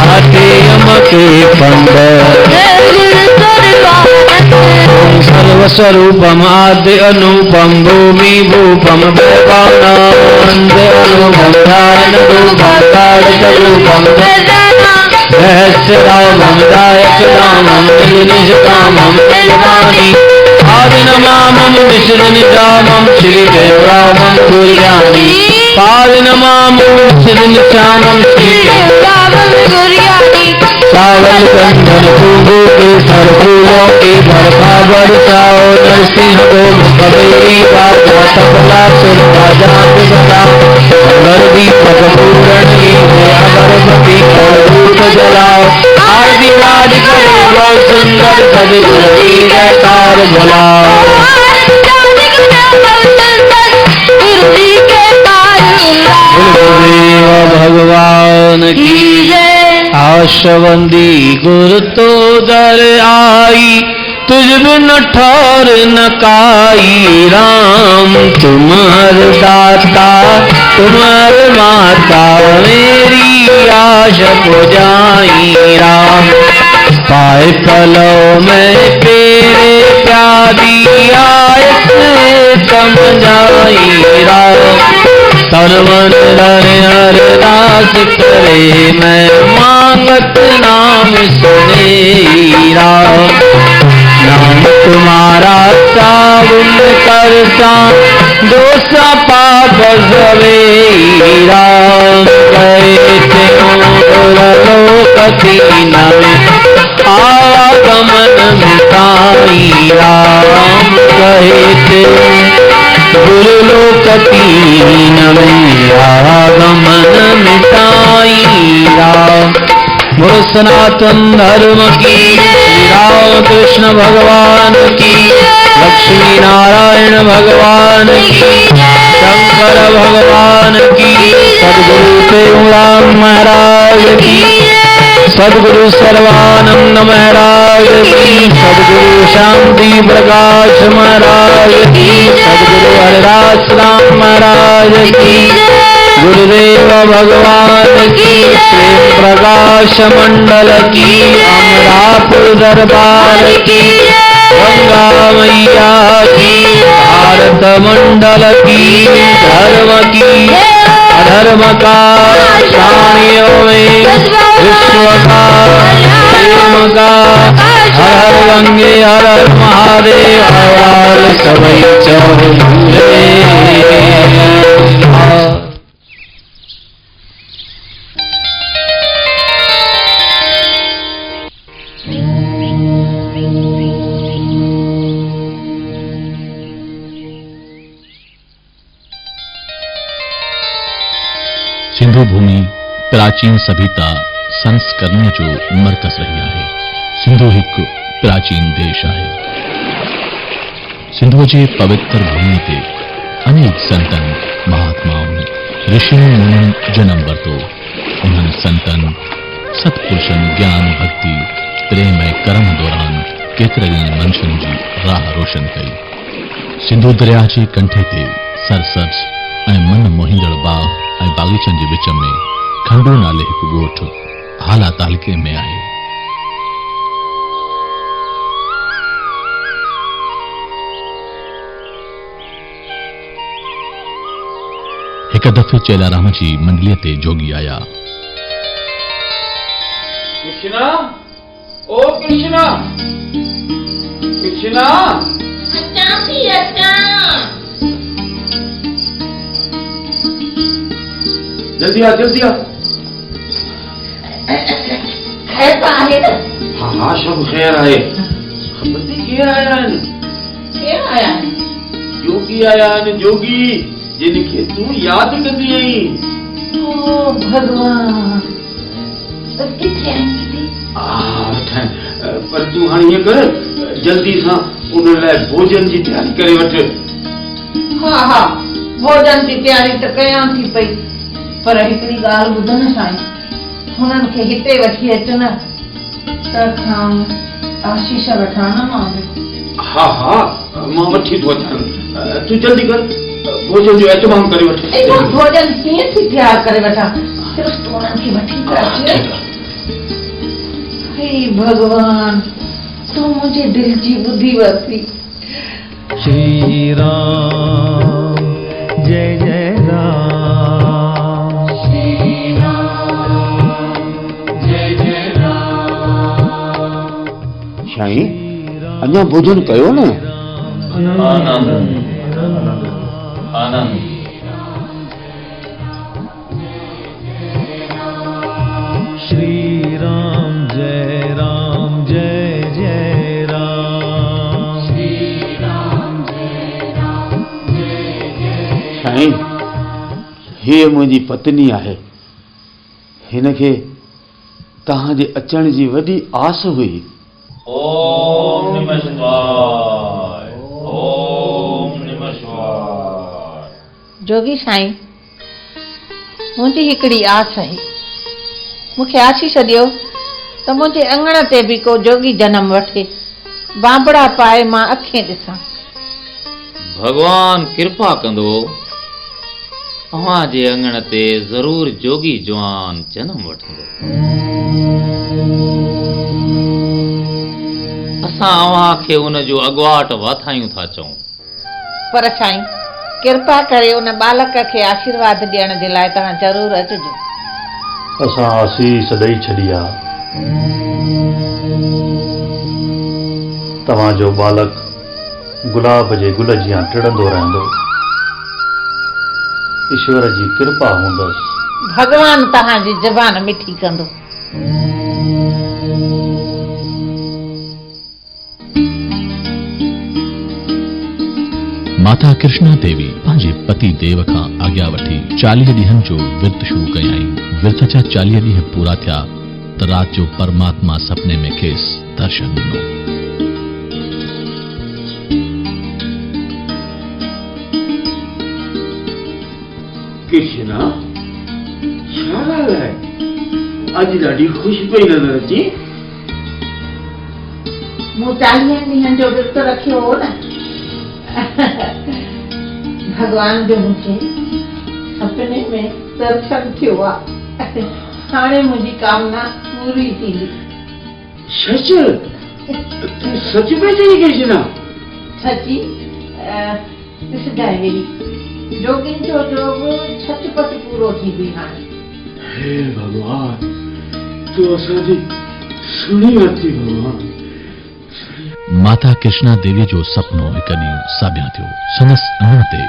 आते यम के पंड, सर्वस्वरूपम आद्य अनुपम, भूमि भूपम भगवानंद अनुपम, ध्यान रूपम तारक रूपम, रहस्य रामम दायक रामम, निष्कामम निर्वाणी, आदि नमामम विष्णु निजामम, श्री देव रामम गुरुज्ञानी, पाद नमामम विष्णु निजामम, श्री देव रामम गुरुज्ञानी, सावल कंधन कुंभो के सर फूलों की बरखा बरसाओ, नरसिंह को मुखबेरी बात तबला सुर बाजा बजा, अगर दीपक पूरण की अगरबत्ती और धूप जलाओ, आरती वाद करो बहुत सुंदर सदगुरु की जयकार बुलाओ, गुरुदेव भगवान की आशवंदी गुरु तो दर आई, तुझ बिन ठौर न काई, राम तुम्हार दाता तुम्हार माता, मेरी आश पुजाई, राम पाए पलो में तेरे क्या दिया इसने समझाई राम। तन मन धन अरदास करे मैं मांगत नाम सुने राम। नाम तुम्हारा साबुन कर सा दोषा पाप सवे राम। कहते लोकती नवे आगमन मिताई राम। कहते गुरुलोकती नवे आगमन मिताई राम। बोलो सनातन धर्म की राम कृष्ण भगवान की, लक्ष्मी नारायण भगवान की, शंकर भगवान की, सदगुरु सेवाराम महाराज की, सदगुरु सर्वानंद महाराज की, सदगुरु शांति प्रकाश महाराज की, सदगुरु हरिदास राम महाराज की, गुरुदेव भगवान की, प्रेम प्रकाश मंडल की, अमरापुर दरबार की, गंगा मैया की, भारत मंडल की, धर्म की अधर्म का प्राणियों में विश्व का प्रेम का, हर गंगे हर महादेव हर सवै चौरे। सिंधु भूमि प्राचीन सभ्यता संस्करण जो मरकज़ रही है। सिंधु एक प्राचीन देश है। सिंधु जे पवित्र भूमि ते अनेक संतन महात्माओं ऋषि मुनि जन्म वरतो। उन्हनि संतन सत्पुरुषन ज्ञान भक्ति प्रेम ऐं कर्म दौरान केतिरनि मनुष्यनि जी राह रोशन कई। सिंधु दरिया जे कंठे ते सरसब्ज ऐं मन मोहींदड़ बाग ऐं बागीचनि जे विच में खंडू नाले हिकु ॻोठ हाला तालके में आहे। हिक दफ़े चेलाराम जी मंडलीअ ते जोगी आया। कृष्णा, ओ कृष्णा, कृष्णा। अचां थी अचां। जल्दी आ, जल्दी आ। खैर तो आहे न? हाँ हाँ, सब खैर आहे। ख़बर थी केर आया आहिनि? केर आया आहिनि? जोगी आया आहिनि, जोगी जिनखे तूं यादि कंदी आहीं। ओ भगवान, किथे आहीं? वेठा आहिनि। पर तूं हाणे ईअं कर, जल्दी सां उन लाइ भोजन जी तयारी करे वठ। हाँ हाँ, भोजन जी तयारी त कयां थी पई, पर हिकिड़ी ॻाल्हि ॿुध न साईं, हुननि खे हिते वठी अच न त खां आशीष वठां न मां बि। हाँ हाँ, मां वठी थो अचां। तूं जल्दी कर, भोजन जो एतमाम करे वठ। भोजन कीअं थी तयार करे वठां? सिर्फ़ तूं उन्हनि खे वठी त अच। हे भगवान, तूं मुंहिंजे दिल जी ॿुधी वरिती। श्री राम जय जय राम। श्री राम जय जय राम। साईं, अञा भोजन कयो न? आनंद आनंद। श्री राम जय जय राम। श्री राम जय जय। साईं, हीअ मुंहिंजी पत्नी आहे। हिनखे तव्हांजे अचण जी वॾी आस हुई। ओम नमः शिवाय, ओम नमः शिवाय। जोगी साईं, मुंहिंजी हिकिड़ी आस आहे। मूंखे आशीष ॾियो त मुंहिंजे अङण ते बि को जोगी जनम वठे, बांबड़ा पाए मां अखियूं ॾिसां। भगवान कृपा कंदो, तव्हांजे अङण ते ज़रूर जोगी जवान जन्म वठंदो। असां अव्हां खे उन जो अॻुवाट वाधायूं था चऊं। पर साईं कृपा करे उन बालक खे आशीर्वाद ॾियण जे लाइ तव्हां ज़रूरु अचिजो। असां आसीस ॾेई छॾी आहे। तव्हांजो बालक गुलाब जे गुल जियां टिड़ंदो रहंदो। ईश्वर जी कृपा हूंदसि। भगवान तव्हांजी ज़बान मिठी कंदो। माता कृष्णा देवी पंहिंजे पति देव खां आज्ञा वठी 40 ॾींहनि जो विर्त शुरू कयाई। विर्त जा 40 ॾींहं पूरा थिया त राति जो परमात्मा सपने में खेसि दर्शन ॾिनो। कृष्णा छा ॻाल्हि आहे? अॼु ॾाढी ख़ुशि पई नज़र अची। मूं 40 ॾींहनि जो विर्त रखियो हो न। भगवान जो मूंखे सपने में दर्शन थियो आहे। हाणे मुंहिंजी कामना पूरी थींदी। सच? तूं सच में चई कृष्णा? सची ॾिसजांइ वेरी जोगिन जो जोग सचपच पूरो थींदी हाणे। हे भगवान तूं असांजी सुणी वरिती भगवान। माता कृष्णा देवी जो सपनो हिकु ॾींहुं साबिया थियो। संदसि अङण ते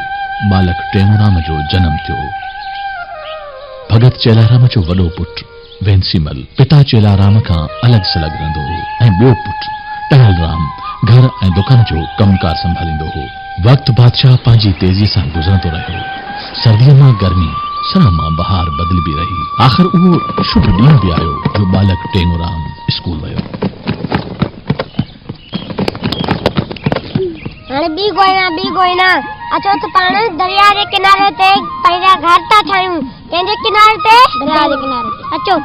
बालक टेऊंराम जो जनम थियो। भगत चेलाराम जो वॾो पुटु वेंसीमल पिता चेलाराम खां अलॻि सलॻि रहंदो हो ऐं ॿियो पुटु टहलराम घर ऐं दुकान जो कमकार संभालींदो हो। वक़्तु बादशाह पंहिंजी तेज़ीअ सां गुज़रंदो रहियो। सर्दीअ मां गर्मी, सण मां बहार बदिलबी रही। आख़िर उहो शुभ ॾींहुं बि आयो जो बालक टेऊंराम स्कूल वियो। हाणे बी गोइना अचो त पाण दरिया जे किनारे ते पंहिंजा घर था ठाहियूं। कंहिंजे किनारे ते? दरिया जे किनारे ते। अचो।